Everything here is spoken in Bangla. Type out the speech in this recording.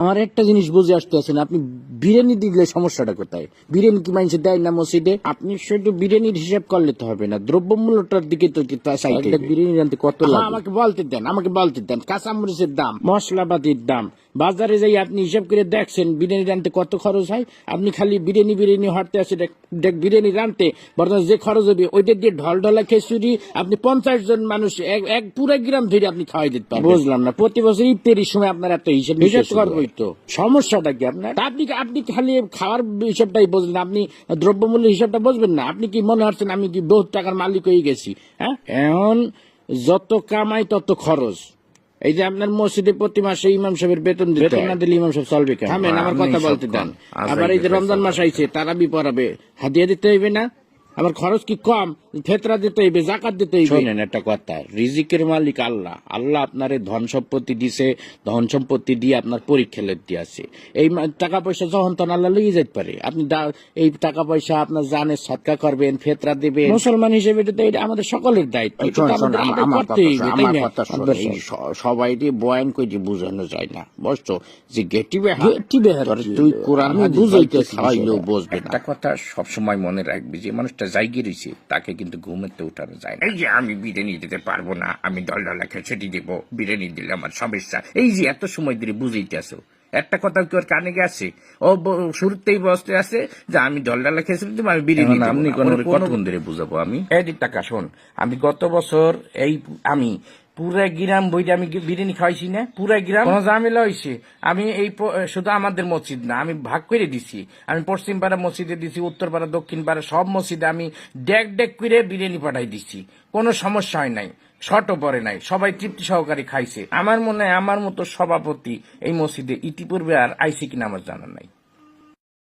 আমার একটা জিনিস বুঝে আসতে আছেন, আপনি বিরিয়ানি দিলে সমস্যাটা কোথায়? বিরিয়ানি কি মানুষ দেয় না মসজিদে? আপনি শুধু বিরিয়ানির হিসাব করলে তো হবে না, দ্রব্যমূল্যটার দিকে তো চাইতে হবে। বিরিয়ানি রানতে কত লাগে? আমাকে বলতে দেন কাঁচামরিচের দাম, মশলাপাতির দাম, বাজারে যাই আপনি হিসাব করে দেখছেন বিরিয়ানি রানতে কত খরচ হয়। আপনি খালি বিরিয়ানি হাঁটতে আসে বিরিয়ানি রানতে বর্তমানে যে খরচ হবে ওইটা দিয়ে ঢলঢলা খিচুড়ি আপনি 50 জন মানুষ এক পুরো গ্রাম ধরে আপনি খাওয়াই দিতে পারবেন। বুঝলাম না, প্রতি বছর ইফতারির সময় আপনার এত হিসাব করবোই তো, সমস্যাটা কি আপনার? আপনি খালি খাওয়ার হিসাবটাই বুঝলেন, আপনি দ্রব্যমূল্যের হিসাবটা বুঝবেন না। আপনি কি মনে হচ্ছেন আমি কি বহুত টাকার মালিক হয়ে গেছি? হ্যাঁ, এখন যত কামাই তত খরচ। এই যে আপনার মসজিদে প্রতি মাসে ইমাম সাহেবের বেতন না দিলে ইমাম সাহেব চলবে কেন? থামেন, আমার কথা বলতে দেন। আবার এই যে রমজান মাস আইছে, তারাবি পড়াবে, হাদিয়া দিতে হইবে না? আমার খরচ কি কম? ফেতরা দিতে হইবে, জাকাত দিতে হইবে। শোনেন একটা কথা, রিজিকের মালিক আল্লাহ। আল্লাহ আপনার ধন সম্পত্তি দিছে, ধন সম্পত্তি দিয়ে আপনার পরীক্ষা দিয়েছে। এই টাকা পয়সা যখন তখন আল্লাহ লইয়ে যেতে পারে। আপনি এই টাকা পয়সা আপনার জানে সৎকা করবেন, ফেতরা দিবেন। মুসলমান হিসেবে এটা আমাদের সকলের দায়িত্ব। সবাই বয়ান করে বুঝানো যায় না, বুঝছো? যে তুই কোরআন বুঝাইতে খাওয়াইলেও বুঝবে না। একটা কথা সবসময় মনে রাখবি, যে মানুষটা জায়গা রয়েছে তাকে কিন্তু ঘুমেতে উঠানো যায় না। এই যে আমি বিরিয়ানি দিতে পারবো না, আমি ডলডলা খিচুড়ি দেবো, বিরিয়ানি দিলে আমার সমস্যা, এই যে এত সময় ধরে বুঝাইতে আসো, একটা কথা কি ওর কানে গেছে? ও শুরুতেই বসতে আছে যে আমি ডলডলা খিচুড়ি দেবো, আমি বিরিয়ানি। আপনি কতক্ষণ ধরে বুঝাবো আমি? এই টাকা শোন, আমি গত বছর আমি পুরা গ্রাম বইটা আমি বিরিয়ানি খাওয়াইছি না, পুরা গ্রাম কোনো ঝামেলা হয়েছে। আমি শুধু আমাদের মসজিদ না, আমি ভাগ করে দিছি। আমি পশ্চিম পাড়া মসজিদে দিছি, উত্তর পাড়া, দক্ষিণ পাড়া সব মসজিদে আমি ডেক করে বিরিয়ানি পাঠাই দিছি। কোনো সমস্যা হয় নাই, শর্টও পরে নাই, সবাই তৃপ্তি সহকারে খাইছে। আমার মনে হয় আমার মতো সভাপতি এই মসজিদে ইতিপূর্বে আর আইসি কিনা আমার জানা নাই।